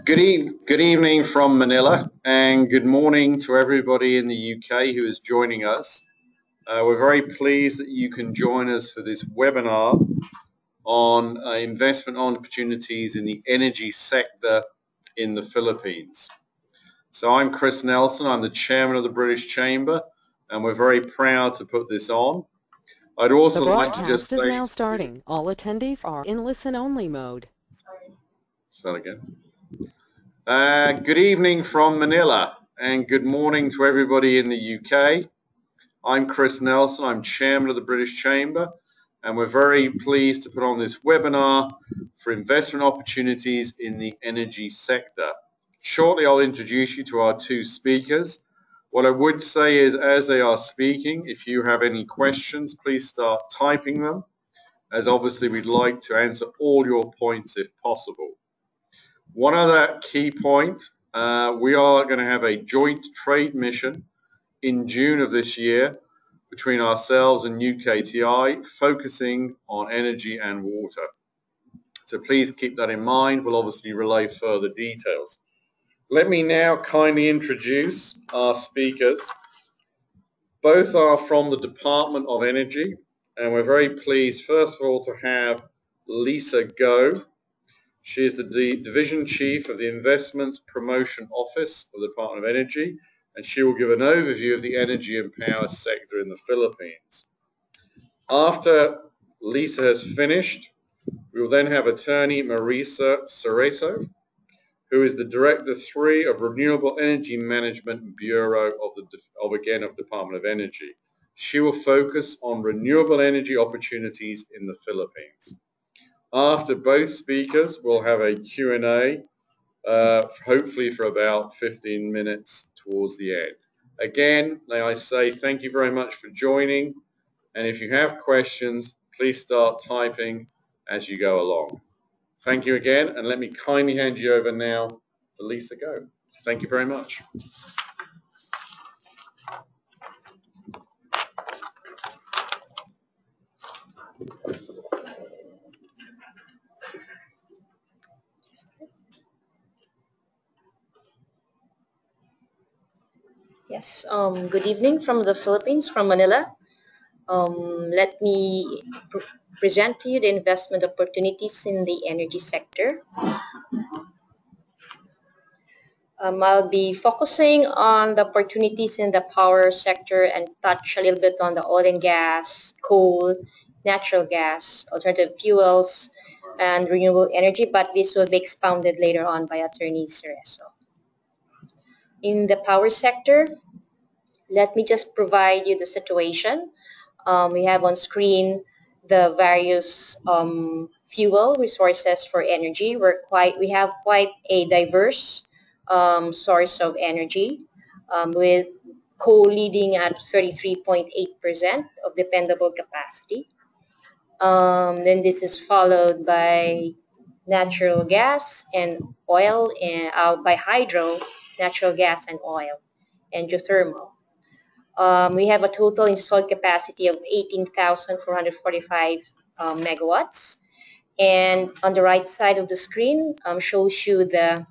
Good evening from Manila, and good morning to everybody in the UK who is joining us. We're very pleased that you can join us for this webinar on investment opportunities in the energy sector in the Philippines. So I'm Chris Nelson, I'm the chairman of the British Chamber, and we're very proud to put this on. I'd also like to just say... The broadcast is now starting. All attendees are in listen-only mode. Start again. Good evening from Manila, and good morning to everybody in the UK. I'm Chris Nelson, I'm chairman of the British Chamber, and we're very pleased to put on this webinar for investment opportunities in the energy sector. Shortly I'll introduce you to our two speakers. What I would say is, as they are speaking, if you have any questions, please start typing them, as obviously we'd like to answer all your points if possible. One other key point, we are going to have a joint trade mission in June of this year between ourselves and UKTI, focusing on energy and water. So please keep that in mind. We'll obviously relay further details. Let me now kindly introduce our speakers. Both are from the Department of Energy, and we're very pleased, first of all, to have Lisa Goh. She is the Division Chief of the Investments Promotion Office of the Department of Energy, and she will give an overview of the energy and power sector in the Philippines. After Lisa has finished, we will then have Attorney Marisa Cerezo, who is the Director 3 of Renewable Energy Management Bureau of the Department of Energy. She will focus on renewable energy opportunities in the Philippines. After both speakers, we'll have a Q&A, hopefully for about 15 minutes towards the end. Again, may I say thank you very much for joining, and if you have questions, please start typing as you go along. Thank you again, and let me kindly hand you over now to Lisa Goh. Thank you very much. Yes, good evening from the Philippines, from Manila. Let me present to you the investment opportunities in the energy sector. I'll be focusing on the opportunities in the power sector and touch a little bit on the oil and gas, coal, natural gas, alternative fuels, and renewable energy, but this will be expounded later on by Attorney Cerezo. In the power sector, let me just provide you the situation. We have on screen the various fuel resources for energy. We have quite a diverse source of energy, with coal leading at 33.8% of dependable capacity. Then this is followed by natural gas and oil, and by hydro, natural gas and oil, and geothermal. We have a total installed capacity of 18,445 megawatts. And on the right side of the screen shows you the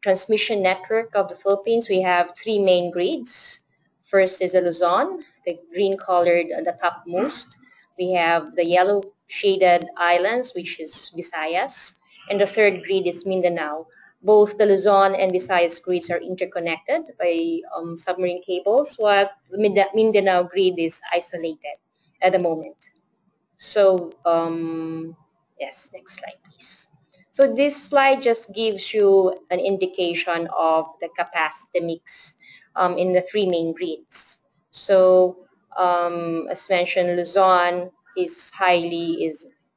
transmission network of the Philippines. We have three main grids. First is Luzon, the green colored at the topmost. We have the yellow shaded islands, which is Visayas. And the third grid is Mindanao. Both the Luzon and Visayas grids are interconnected by submarine cables, while the Mindanao grid is isolated at the moment. So, yes, next slide, please. So this slide just gives you an indication of the capacity mix in the three main grids. So, as mentioned, Luzon is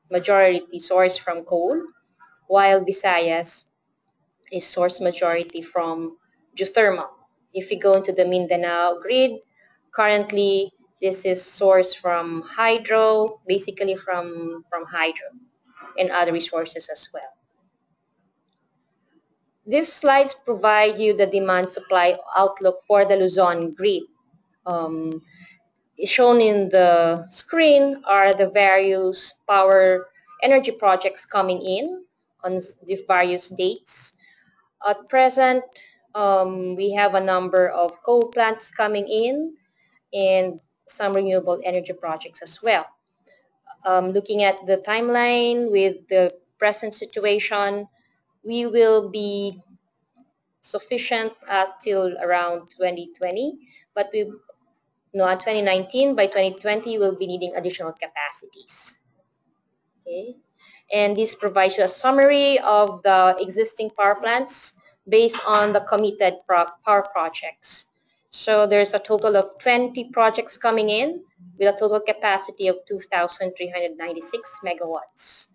majority sourced from coal, while Visayas is sourced majority from geothermal. If we go into the Mindanao grid, currently this is sourced from hydro, basically from hydro and other resources as well. These slides provide you the demand-supply outlook for the Luzon grid. Shown in the screen are the various power energy projects coming in on the various dates. At present, we have a number of coal plants coming in and some renewable energy projects as well. Looking at the timeline with the present situation, we will be sufficient till around 2020, but 2019, by 2020, we'll be needing additional capacities. Okay, and this provides you a summary of the existing power plants based on the committed power projects. So there's a total of 20 projects coming in with a total capacity of 2,396 megawatts.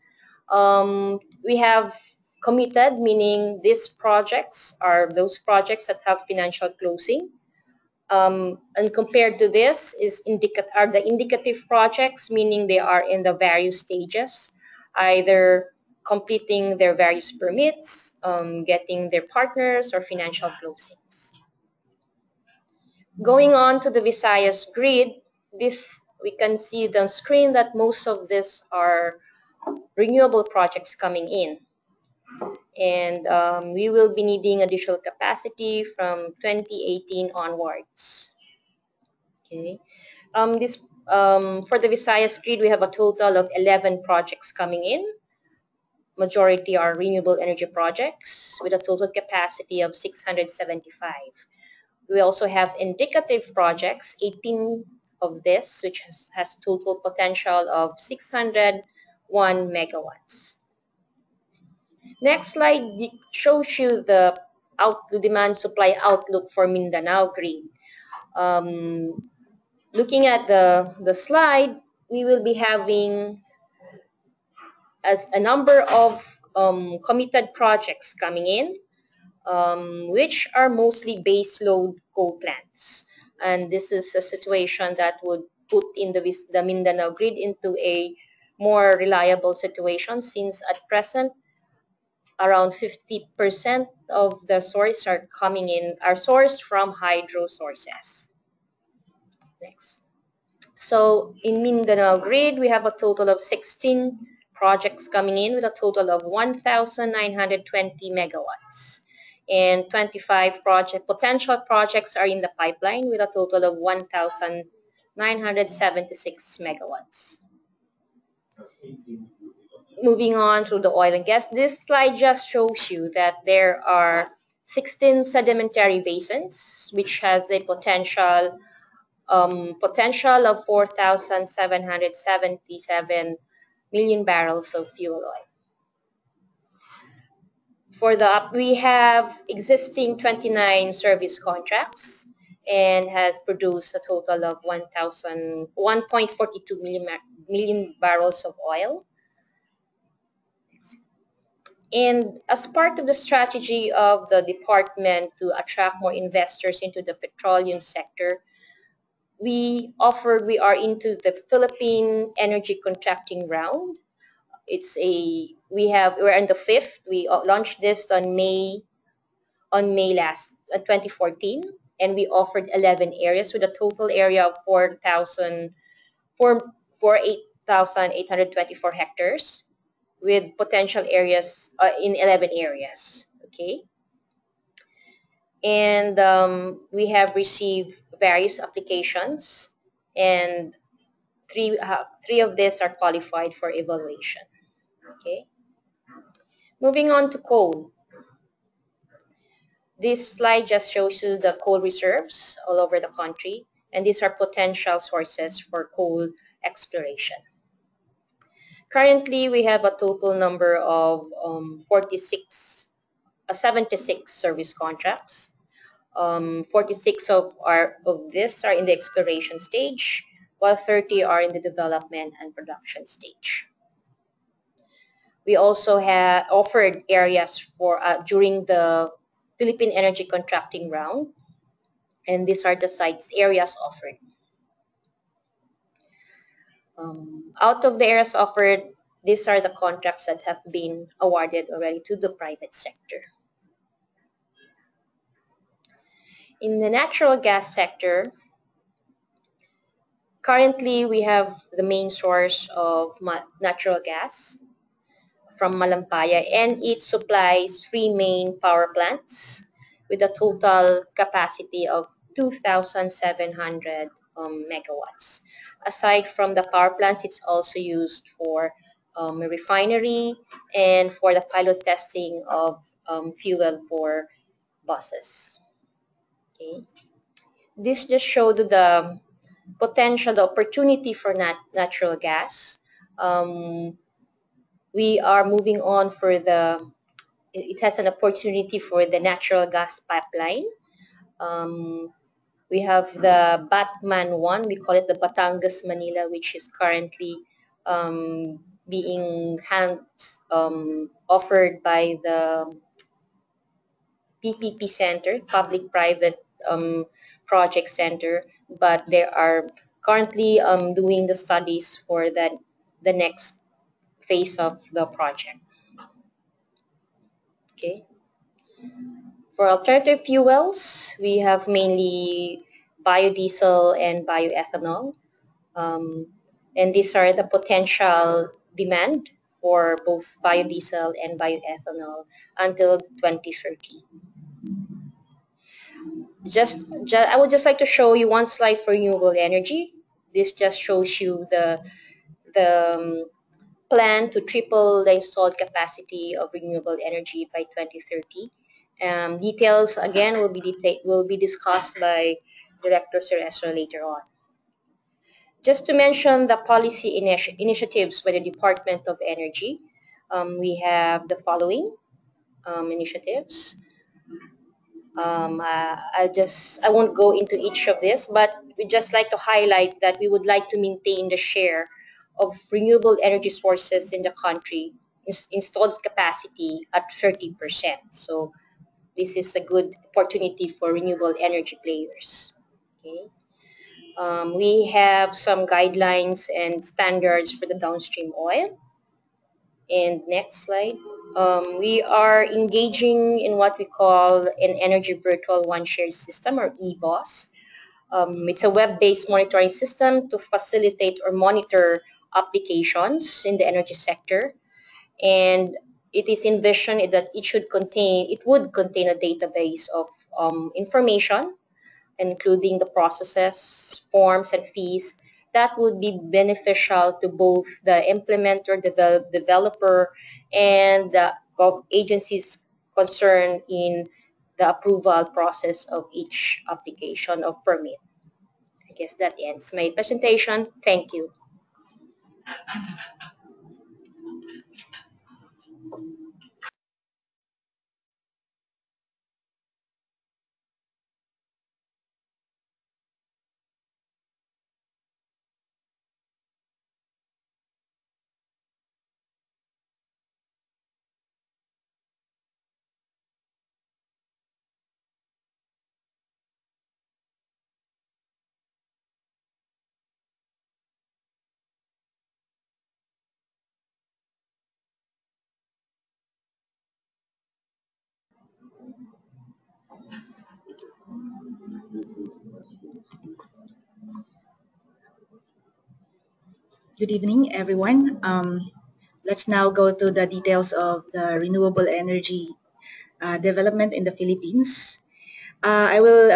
We have committed, meaning these projects are those projects that have financial closing. And compared to this are the indicative projects, meaning they are in the various stages, either completing their various permits, getting their partners, or financial closings. Going on to the Visayas grid, we can see on the screen that most of these are renewable projects coming in. And we will be needing additional capacity from 2018 onwards. Okay. For the Visayas grid, we have a total of 11 projects coming in. Majority are renewable energy projects with a total capacity of 675. We also have indicative projects, 18 of this, which has total potential of 601 megawatts. Next slide shows you the demand supply outlook for Mindanao grid. Looking at the slide, we will be having as a number of committed projects coming in, which are mostly base load coal plants. And this is a situation that would put in the Mindanao grid into a more reliable situation, since at present around 50% of the sources are coming in are sourced from hydro sources. Next. So in Mindanao grid, we have a total of 16 projects coming in with a total of 1,920 megawatts. And 25 potential projects are in the pipeline with a total of 1,976 megawatts. Moving on to the oil and gas, this slide just shows you that there are 16 sedimentary basins, which has a potential of 4,777 million barrels of fuel oil. We have existing 29 service contracts and has produced a total of 1.42 million barrels of oil. And as part of the strategy of the department to attract more investors into the petroleum sector, we are into the Philippine Energy Contracting Round. We're in the 5th. We launched this on May 2014, and we offered 11 areas with a total area of 8,824 hectares, with potential areas in 11 areas. Okay, and we have received various applications, and three of these are qualified for evaluation. Okay, moving on to coal. This slide just shows you the coal reserves all over the country, and these are potential sources for coal exploration. Currently, we have a total number of 76 service contracts. 46 of this are in the exploration stage, while 30 are in the development and production stage. We also have offered areas for during the Philippine Energy Contracting Round, and these are the sites areas offered. Out of the areas offered, these are the contracts that have been awarded already to the private sector. In the natural gas sector, currently we have the main source of natural gas from Malampaya, and it supplies 3 main power plants with a total capacity of 2,700 megawatts. Aside from the power plants, it's also used for a refinery and for the pilot testing of fuel for buses. Okay. This just showed the potential, the opportunity for natural gas. We are moving on for it has an opportunity for the natural gas pipeline. We have the Batman 1, we call it the Batangas Manila, which is currently being offered by the PPP Center, Public-Private Project Center, but they are currently doing the studies for the next phase of the project. Okay. For alternative fuels, we have mainly biodiesel and bioethanol. And these are the potential demand for both biodiesel and bioethanol until 2030. I would just like to show you one slide for renewable energy. This just shows you the plan to triple the installed capacity of renewable energy by 2030. Details again will be discussed by Director Sir Ezra later on. Just to mention the policy initiatives by the Department of Energy, we have the following initiatives. I won't go into each of this, but we just like to highlight that we would like to maintain the share of renewable energy sources in the country, installed capacity at 30%. So this is a good opportunity for renewable energy players. Okay. We have some guidelines and standards for the downstream oil. And next slide. We are engaging in what we call an Energy Virtual One Shared System, or EVOS. It's a web-based monitoring system to facilitate or monitor applications in the energy sector. And it is envisioned that it would contain a database of information, including the processes, forms, and fees that would be beneficial to both the implementer, developer, and the agencies concerned in the approval process of each application of permit. I guess that ends my presentation. Thank you. Good evening, everyone. Let's now go to the details of the renewable energy development in the Philippines. I will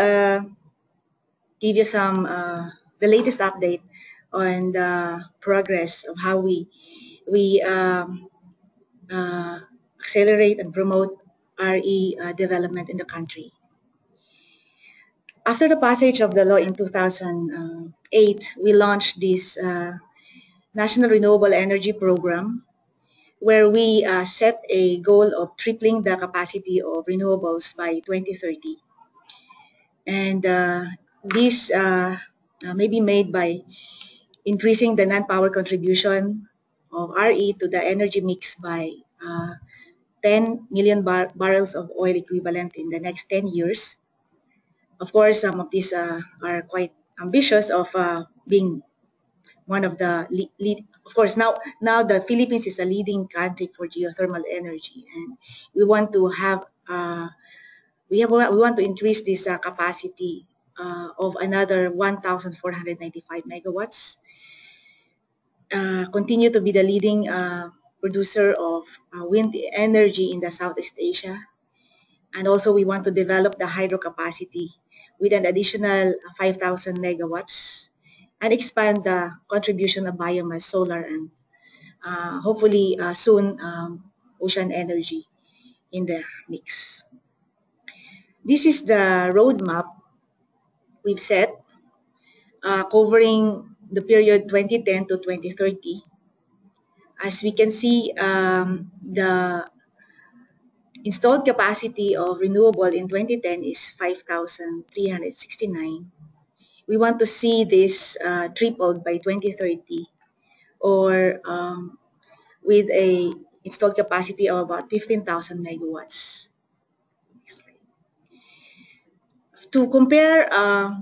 give you some the latest update on the progress of how we accelerate and promote RE development in the country. After the passage of the law in 2008, we launched this National Renewable Energy Program, where we set a goal of tripling the capacity of renewables by 2030. And this may be made by increasing the non-power contribution of RE to the energy mix by 10 million barrels of oil equivalent in the next 10 years. Of course, some of these are quite ambitious of being one of the lead. Of course, now the Philippines is a leading country for geothermal energy, and we want to have we want to increase this capacity of another 1,495 megawatts. Continue to be the leading producer of wind energy in the Southeast Asia. And also we want to develop the hydro capacity with an additional 5,000 megawatts and expand the contribution of biomass, solar, and hopefully soon ocean energy in the mix. This is the roadmap we've set covering the period 2010 to 2030. As we can see, the installed capacity of renewable in 2010 is 5,369. We want to see this tripled by 2030, or with a installed capacity of about 15,000 megawatts. To compare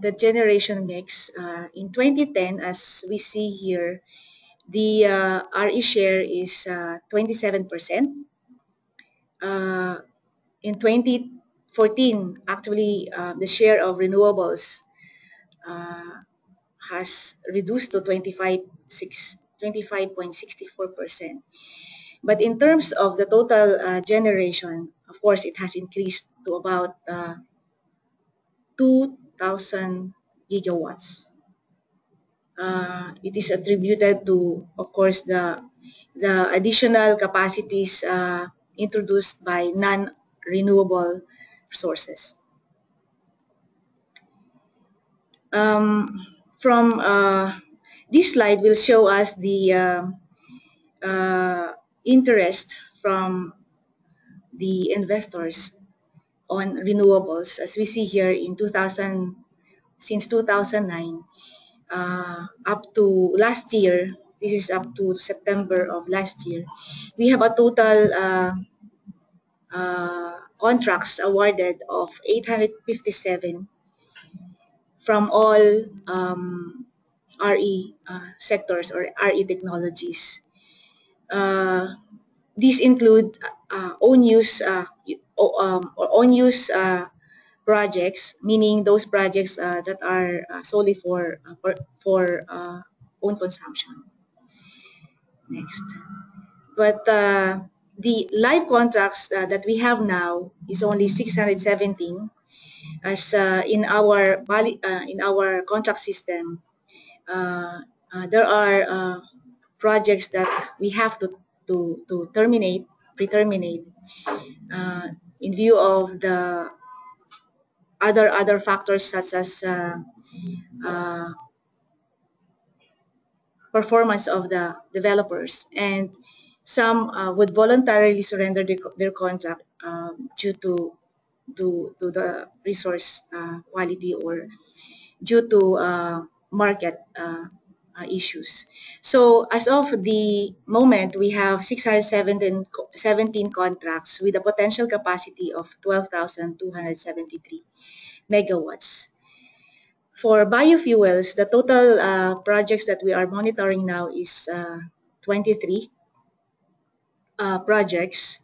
the generation mix, in 2010, as we see here, the RE share is 27%. In 2014, actually, the share of renewables has reduced to 25.64%. But in terms of the total generation, of course, it has increased to about 2,000 gigawatts. It is attributed to, of course, the additional capacities introduced by non-renewable sources. From this slide will show us the interest from the investors on renewables. As we see here, since 2009 up to last year, this is up to September of last year, we have a total contracts awarded of 857 from all RE sectors or RE technologies. These include own use projects, meaning those projects that are solely for own consumption. Next. But the live contracts that we have now is only 617, as in our contract system, there are projects that we have to pre-terminate in view of the other factors such as performance of the developers, and some would voluntarily surrender their contract due to the resource quality or due to market issues. So as of the moment, we have 617 contracts with a potential capacity of 12,273 megawatts. For biofuels, the total projects that we are monitoring now is 23 projects.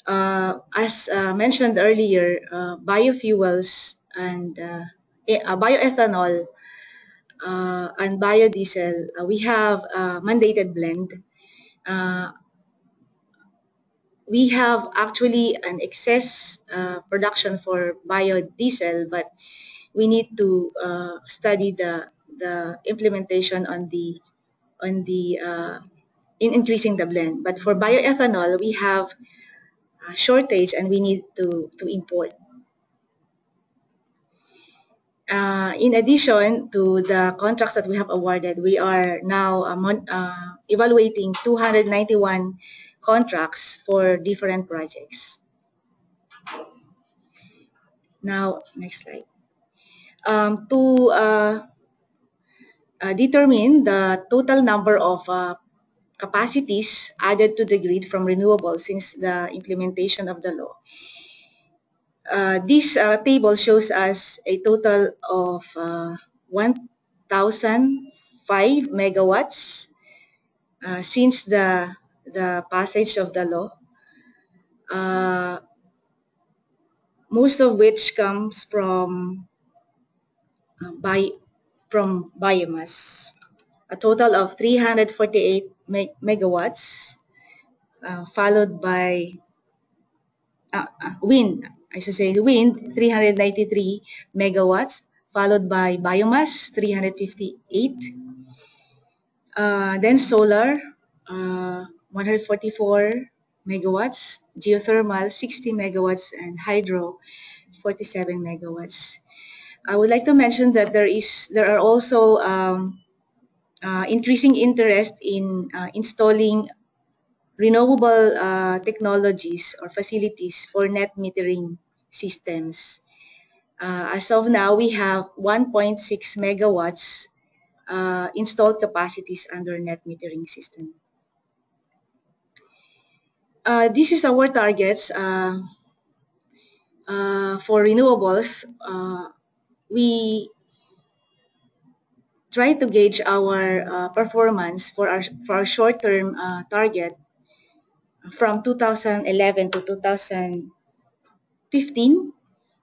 As mentioned earlier, biofuels and bioethanol and biodiesel, we have a mandated blend. We have actually an excess production for biodiesel, but we need to study the implementation in increasing the blend. But for bioethanol, we have a shortage and we need to import. In addition to the contracts that we have awarded, we are now evaluating 291 contracts for different projects. Now, next slide. To determine the total number of capacities added to the grid from renewables since the implementation of the law, this table shows us a total of 1,005 megawatts since the passage of the law, most of which comes from biomass. A total of 348 megawatts followed by wind. I should say wind, 393 megawatts, followed by biomass, 358. Then solar, 144 megawatts, geothermal, 60 megawatts, and hydro, 47 megawatts. I would like to mention that there are also increasing interest in installing renewable technologies or facilities for net metering systems. As of now, we have 1.6 megawatts installed capacities under net metering system. This is our targets for renewables. We try to gauge our performance for our short-term target from 2011 to 2015,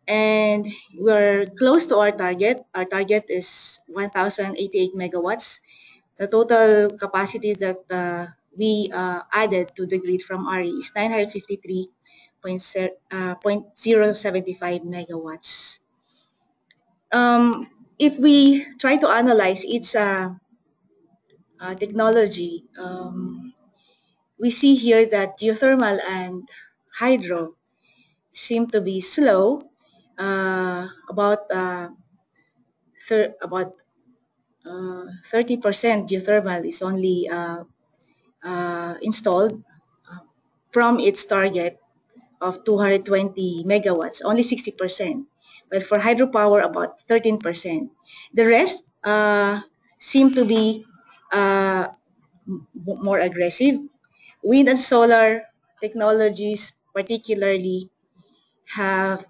and we're close to our target. Our target is 1,088 megawatts. The total capacity that we added to the grid from RE is 953.075 megawatts. If we try to analyze its technology, we see here that geothermal and hydro seem to be slow. About 30% geothermal is only installed from its target of 220 megawatts, only 60%. But for hydropower, about 13%. The rest seem to be more aggressive. Wind and solar technologies particularly have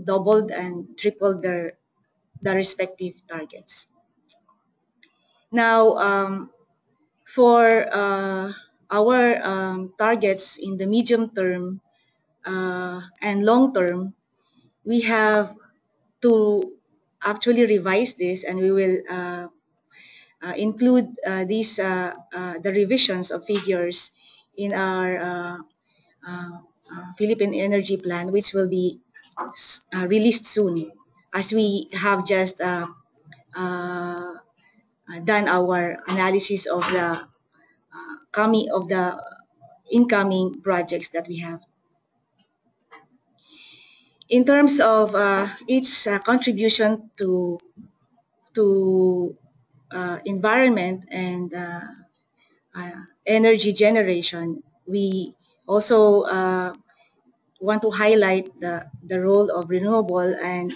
doubled and tripled the respective targets. Now, for our targets in the medium term and long term, we have to actually revise this, and we will include the revisions of figures in our Philippine Energy Plan, which will be released soon, as we have just done our analysis of the incoming projects that we have. In terms of its contribution to environment and energy generation, we also want to highlight the role of renewable, and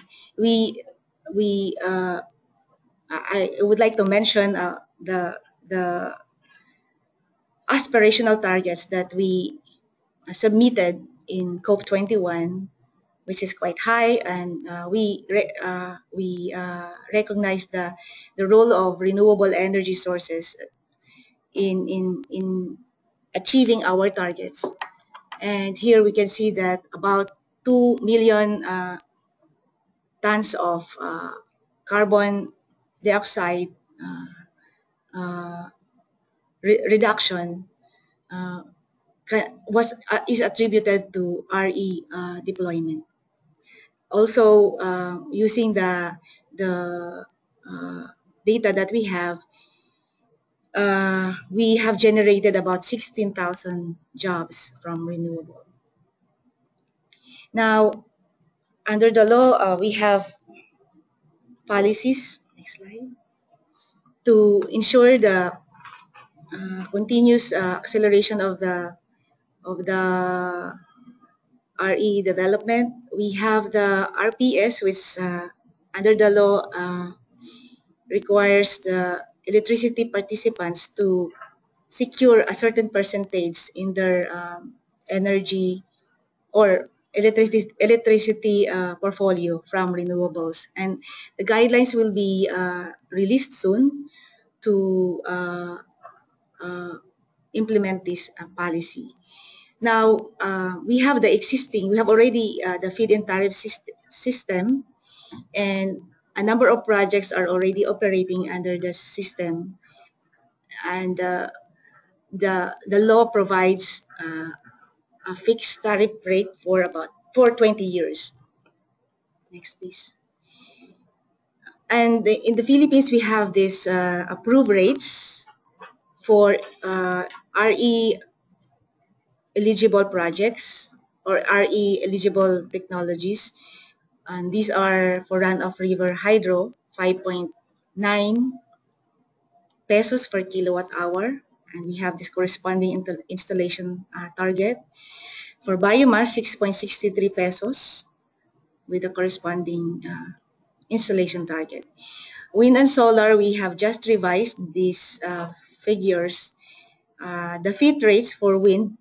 I would like to mention the aspirational targets that we submitted in COP21, which is quite high, and we recognize the role of renewable energy sources in achieving our targets. And here we can see that about 2 million tons of carbon dioxide reduction is attributed to RE deployment. Also, using the data that we have generated about 16,000 jobs from renewable. Now, under the law, we have policies, next slide, to ensure the continuous acceleration of the RE development. We have the RPS, which under the law requires the electricity participants to secure a certain percentage in their energy or electricity portfolio from renewables, and the guidelines will be released soon to implement this policy. Now, we have already the feed-in tariff system, and a number of projects are already operating under the system, and the law provides a fixed tariff rate for 20 years. Next, please. And in the Philippines, we have these approved rates for RE eligible projects or RE eligible technologies. And these are for run-of-river hydro, 5.9 pesos per kilowatt hour. And we have this corresponding installation target. For biomass, 6.63 pesos with the corresponding installation target. Wind and solar, we have just revised these figures. The FIT rates for wind,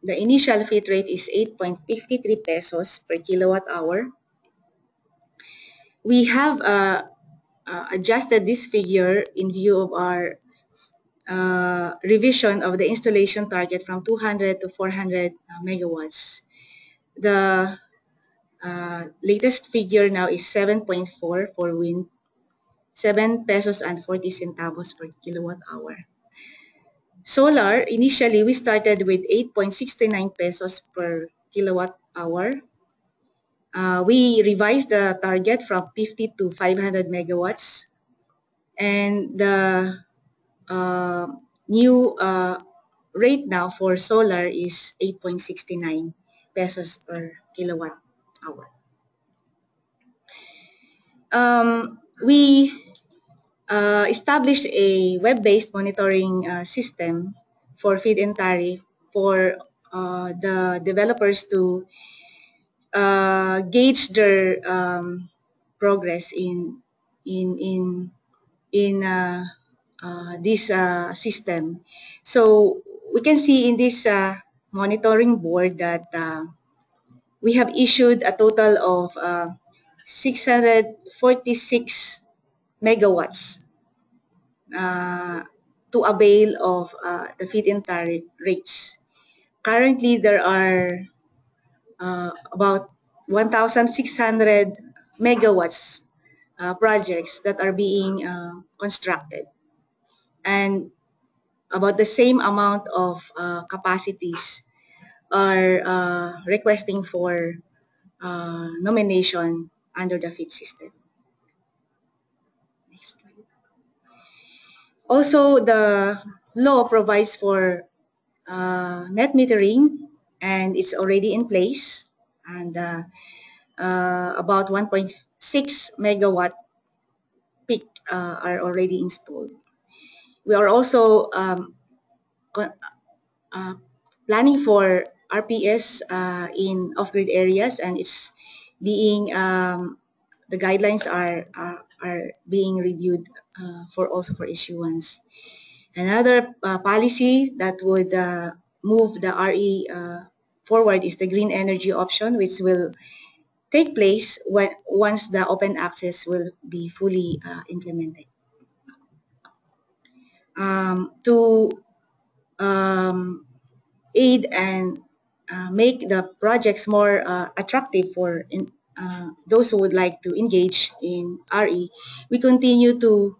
the initial FIT rate is 8.53 pesos per kilowatt hour. We have adjusted this figure in view of our revision of the installation target from 200 to 400 megawatts. The latest figure now is 7.4 for wind, 7 pesos and 40 centavos per kilowatt hour. Solar, initially we started with 8.69 pesos per kilowatt hour. We revised the target from 50 to 500 megawatts, and the new rate now for solar is 8.69 pesos per kilowatt hour. We established a web-based monitoring system for feed-in tariff for the developers to gauge their progress in this system. So we can see in this monitoring board that we have issued a total of 646 megawatts to avail of the feed-in tariff rates. Currently, there are about 1,600 megawatts projects that are being constructed, and about the same amount of capacities are requesting for nomination under the FIT system. Next slide. Also, the law provides for net metering, and it's already in place, and about 1.6 megawatt peak are already installed. We are also planning for RPS in off-grid areas, and it's being the guidelines are being reviewed for issuance. Another policy that would move the RE forward is the green energy option, which will take place once the open access will be fully implemented. To aid and make the projects more attractive for those who would like to engage in RE, we continue to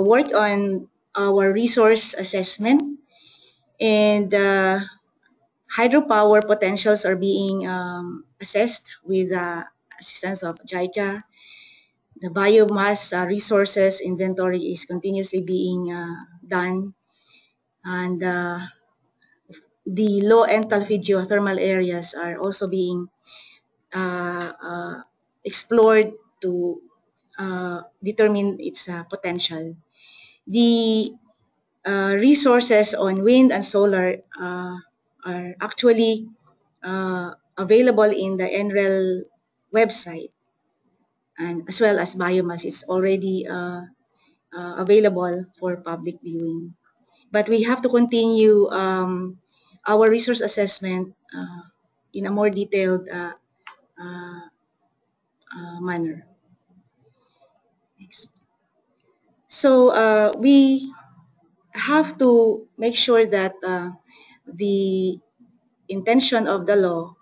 work on our resource assessment, and hydropower potentials are being assessed with the assistance of JICA. The biomass resources inventory is continuously being done, and the low enthalpy geothermal areas are also being explored to determine its potential. The resources on wind and solar are actually available in the NREL website, and as well as biomass, it's already available for public viewing. But we have to continue our resource assessment in a more detailed manner. Next. So we have to make sure that the intention of the law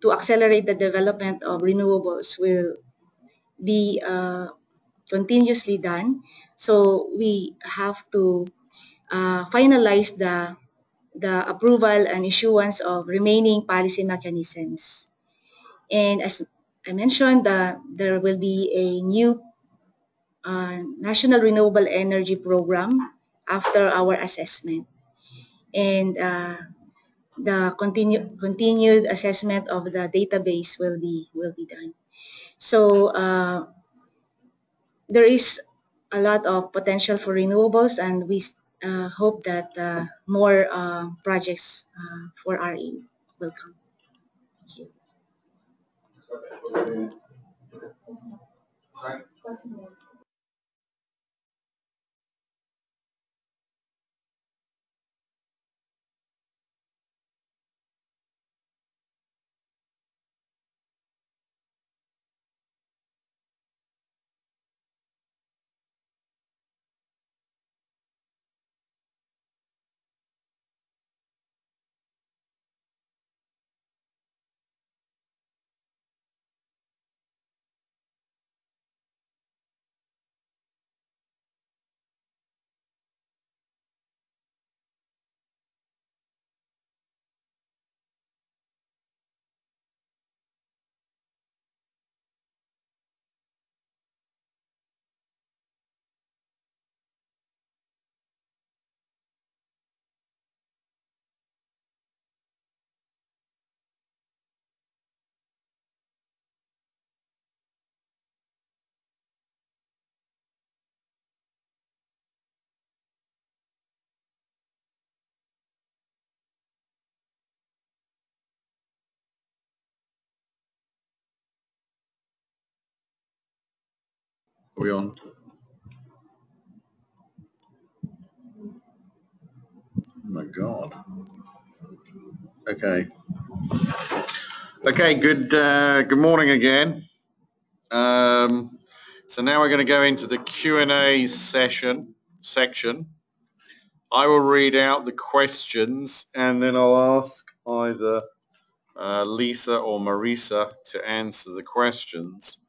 to accelerate the development of renewables will be continuously done. So we have to finalize the approval and issuance of remaining policy mechanisms. And as I mentioned, there will be a new National Renewable Energy Program after our assessment. And the continued assessment of the database will be done. So there is a lot of potential for renewables, and we hope that more projects for RE will come. Thank you. Are we on? Oh my God. Okay. Okay. Good morning again. So now we're going to go into the Q&A section. I will read out the questions and then I'll ask either Lisa or Marisa to answer the questions.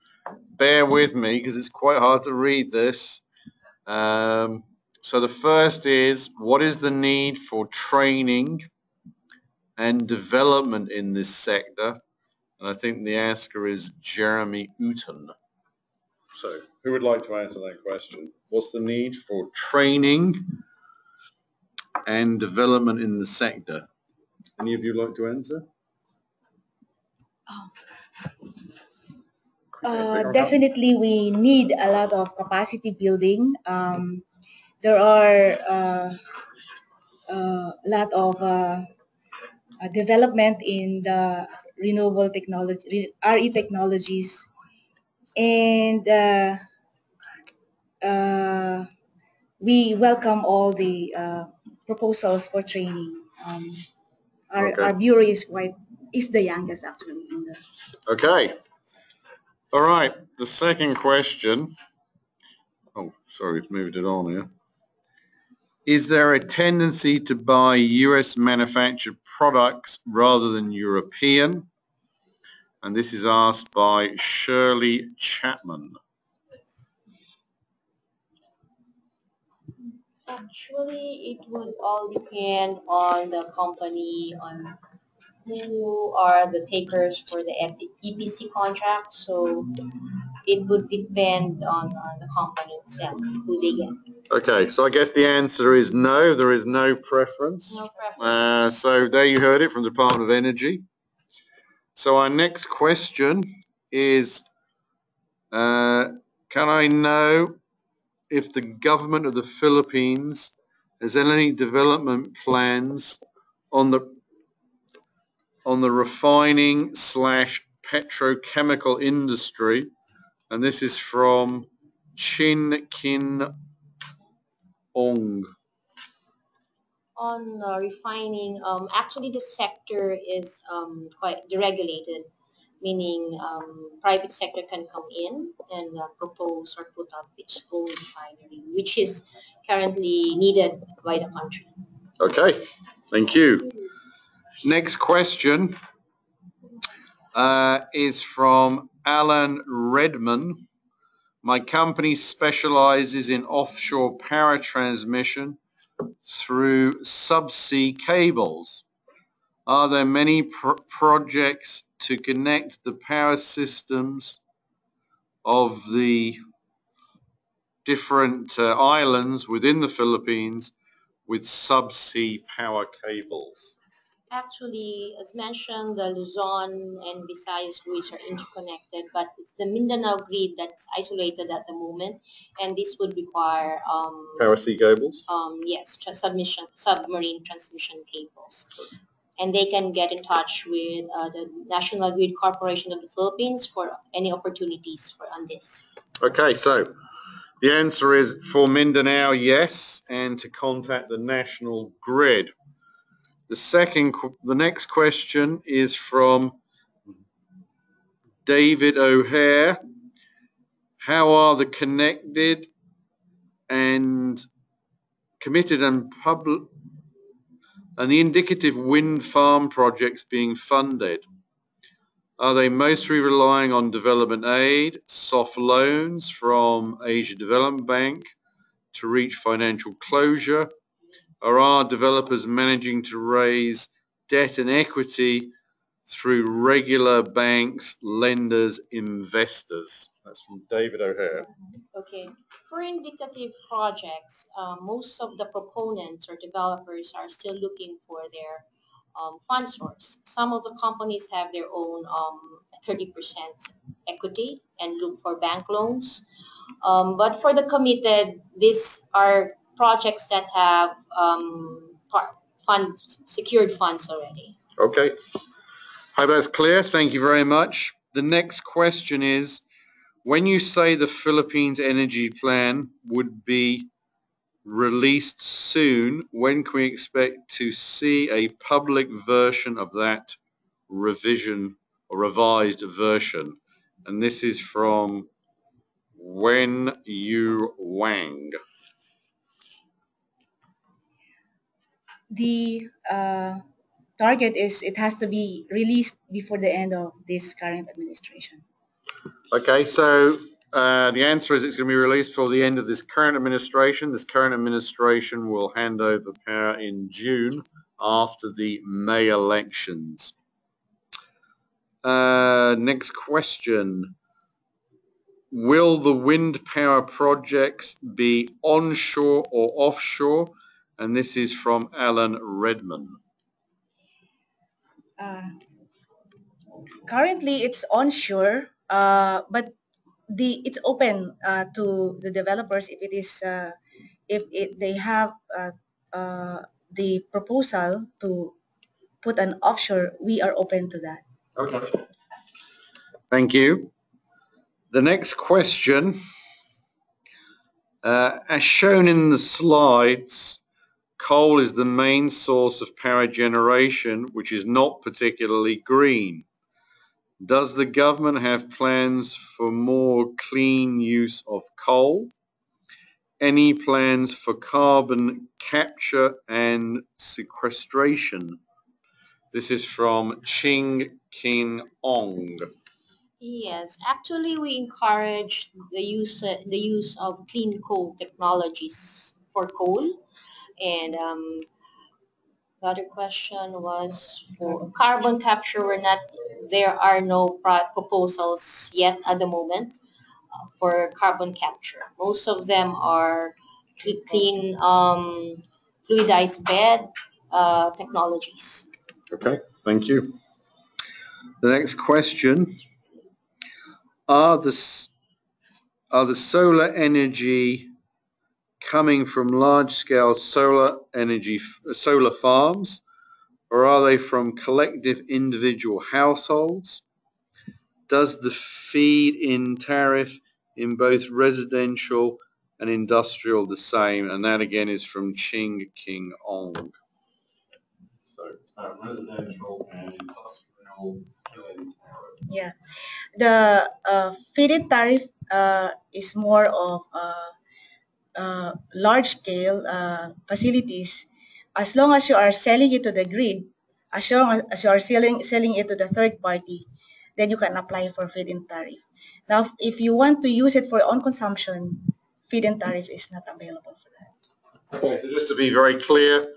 Bear with me because it's quite hard to read this. So the first is, what is the need for training and development in this sector? And I think the asker is Jeremy Uten. So who would like to answer that question? What's the need for training and development in the sector? Any of you like to answer? Definitely, we need a lot of capacity building. There are a lot of development in the renewable technology, RE technologies, and we welcome all the proposals for training. Our bureau is the youngest actually in the. Okay. All right. The second question. Oh, sorry, we've moved it on here. Is there a tendency to buy US manufactured products rather than European? And this is asked by Shirley Chapman. Actually, it would all depend on the company, on who are the takers for the EPC contract. So it would depend on the company itself, who they get. Okay, so I guess the answer is no, there is no preference. No preference. So there you heard it from the Department of Energy. So our next question is, can I know if the government of the Philippines has any development plans on the refining / petrochemical industry? And this is from Chin Kin Ong. On refining, actually the sector is quite deregulated, meaning private sector can come in and propose or put up its own refinery, which is currently needed by the country. Okay, thank you. Next question is from Alan Redman. My company specializes in offshore power transmission through subsea cables? Are there many projects to connect the power systems of the different islands within the Philippines with subsea power cables? Actually, as mentioned, the Luzon and Visayas grids are interconnected, but it's the Mindanao grid that's isolated at the moment, and this would require Power sea cables? yes, submarine transmission cables. And they can get in touch with the National Grid Corporation of the Philippines for any opportunities on this. Okay, so the answer is for Mindanao, yes, and to contact the National Grid. The next question is from David O'Hare. How are the connected and committed and public and the indicative wind farm projects being funded? Are they mostly relying on development aid, soft loans from Asia Development Bank to reach financial closure? Or are developers managing to raise debt and equity through regular banks, lenders, investors? That's from David O'Hare. Okay. For indicative projects, most of the proponents or developers are still looking for their fund source. Some of the companies have their own 30% equity and look for bank loans. But for the committed, these are projects that have secured funds already. Okay. Hope that's clear. Thank you very much. The next question is, when you say the Philippines Energy Plan would be released soon, when can we expect to see a public version of that revision or revised version? And this is from Wen Yu Wang. The target is it has to be released before the end of this current administration. Okay, so the answer is it's going to be released before the end of this current administration. This current administration will hand over power in June after the May elections. Next question. Will the wind power projects be onshore or offshore? And this is from Alan Redman. Currently, it's onshore, but it's open to the developers if it is they have the proposal to put an offshore. We are open to that. Okay. Thank you. The next question, as shown in the slides, coal is the main source of power generation, which is not particularly green. Does the government have plans for more clean use of coal? Any plans for carbon capture and sequestration? This is from Ching King Ong. Yes, actually we encourage the use of clean coal technologies for coal. And the other question was for carbon capture. There are no proposals yet at the moment for carbon capture. Most of them are clean fluidized bed technologies. Okay, thank you. The next question, are the solar energy coming from large-scale solar farms, or are they from collective individual households? Does the feed-in tariff in both residential and industrial the same? And that again is from Ching King Ong. So residential and industrial feed-in tariff. Yeah, the feed-in tariff is more of large-scale facilities. As long as you are selling it to the grid, as long as you are selling it to the third party, then you can apply for feed-in tariff. Now, if you want to use it for your own consumption, feed-in tariff is not available for that. Okay, so just to be very clear,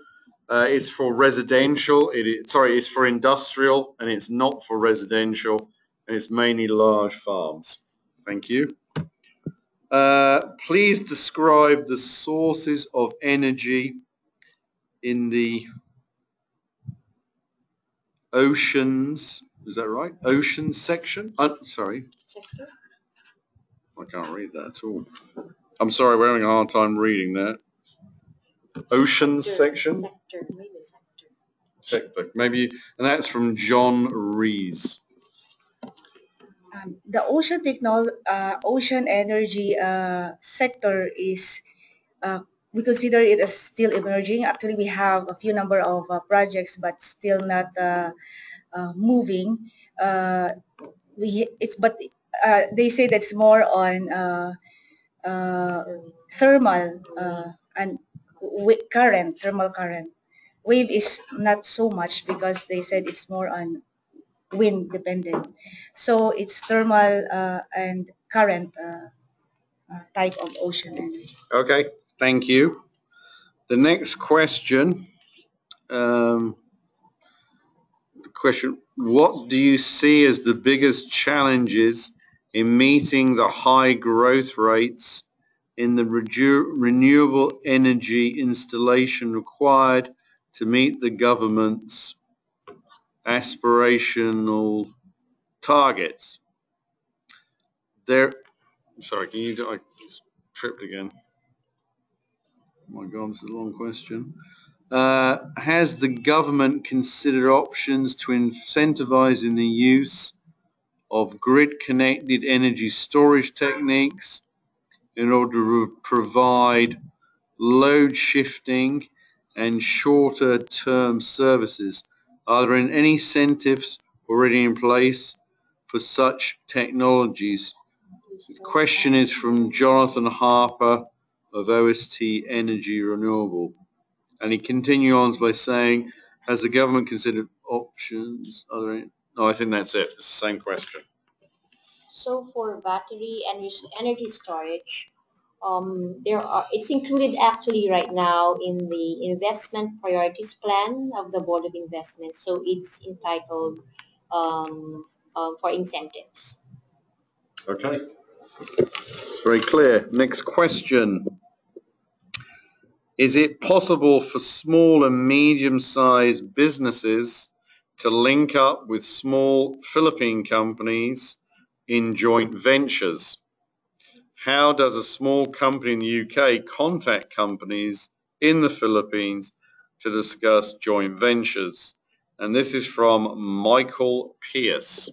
it's for residential, it's for industrial, and it's not for residential, and it's mainly large farms. Thank you. Please describe the sources of energy in the oceans, is that right? Oceans section? Sorry. Sector? I can't read that at all. I'm sorry, we're having a hard time reading that. Oceans section? Sector, maybe sector. Sector, maybe, and that's from John Rees. The ocean energy sector is, we consider it as still emerging. Actually, we have a few number of projects, but still not moving. They say that's more on thermal and thermal current. Wave is not so much because they said it's more on wind dependent. So it's thermal and current type of ocean energy. Okay, thank you. The next question, what do you see as the biggest challenges in meeting the high growth rates in the renewable energy installation required to meet the government's aspirational targets? Sorry, I tripped again. Oh my God, this is a long question. Has the government considered options to incentivizing the use of grid-connected energy storage techniques in order to provide load shifting and shorter term services? Are there any incentives already in place for such technologies? The question is from Jonathan Harper of OST Energy Renewable. And he continues on by saying, has the government considered options? No, I think that's it. It's the same question. So for battery energy storage, it's included actually right now in the investment priorities plan of the Board of Investment. So it's entitled for incentives. Okay. It's very clear. Next question. Is it possible for small and medium-sized businesses to link up with small Philippine companies in joint ventures? How does a small company in the UK contact companies in the Philippines to discuss joint ventures? And this is from Michael Pierce.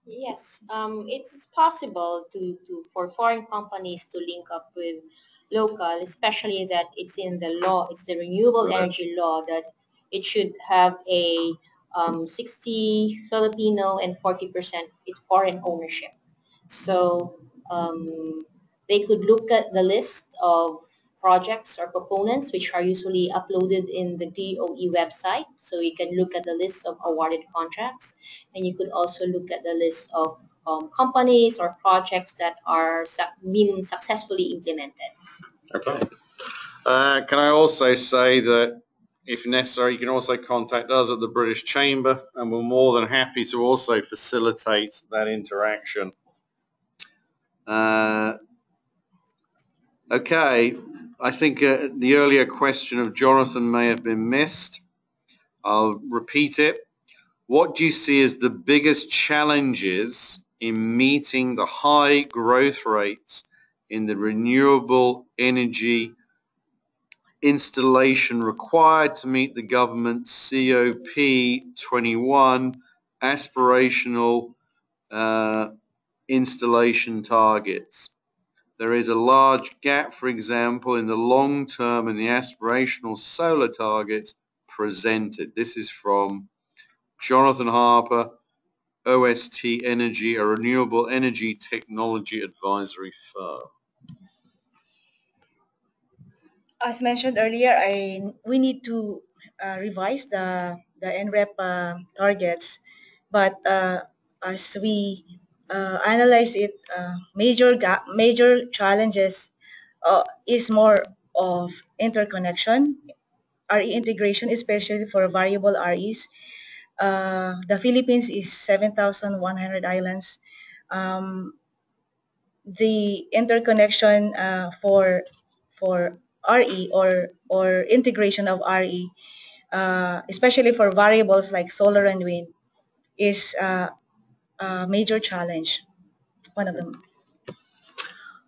Yes, it's possible for foreign companies to link up with local, especially that it's in the law, it's the renewable energy law that it should have a 60 Filipino and 40% it's foreign ownership. So they could look at the list of projects or proponents which are usually uploaded in the DOE website. So you can look at the list of awarded contracts, and you could also look at the list of companies or projects that are being successfully implemented. Okay. Can I also say that if necessary, you can also contact us at the British Chamber, and we're more than happy to also facilitate that interaction. Okay, I think the earlier question of Jonathan may have been missed. I'll repeat it. What do you see as the biggest challenges in meeting the high growth rates in the renewable energy installation required to meet the government's COP21 aspirational installation targets? There is a large gap, for example, in the long term and the aspirational solar targets presented. This is from Jonathan Harper, OST Energy, a renewable energy technology advisory firm. As mentioned earlier, we need to revise the NREP targets, but as we analyze it, major challenges is more of interconnection, RE integration, especially for variable REs. The Philippines is 7,100 islands. The interconnection for RE or integration of RE, especially for variables like solar and wind, is a major challenge. One of them.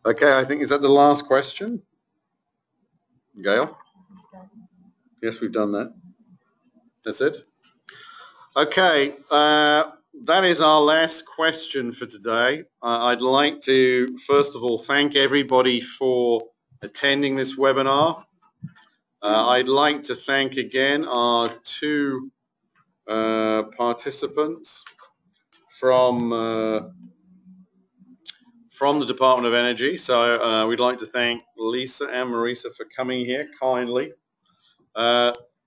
Okay, I think, is that the last question? Gail? Yes, we've done that. That's it? Okay, that is our last question for today. I'd like to, first of all, thank everybody for attending this webinar. I'd like to thank again our two participants from the Department of Energy. So we'd like to thank Lisa and Marisa for coming here kindly.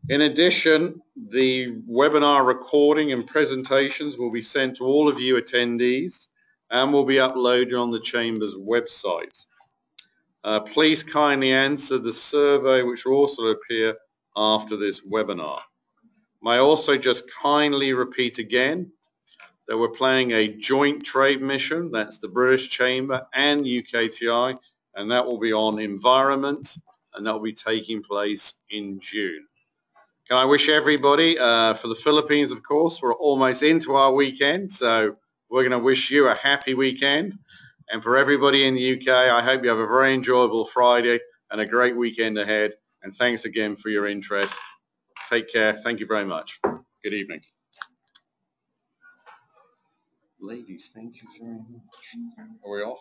In addition, the webinar recording and presentations will be sent to all of you attendees and will be uploaded on the Chamber's website. Please kindly answer the survey which will also appear after this webinar. May I also just kindly repeat again that we're planning a joint trade mission, that's the British Chamber and UKTI, and that will be on environment, and that will be taking place in June. Can I wish everybody, for the Philippines, of course, we're almost into our weekend, so we're going to wish you a happy weekend. And for everybody in the UK, I hope you have a very enjoyable Friday and a great weekend ahead. And thanks again for your interest. Take care. Thank you very much. Good evening. Ladies, thank you very much. Are we off?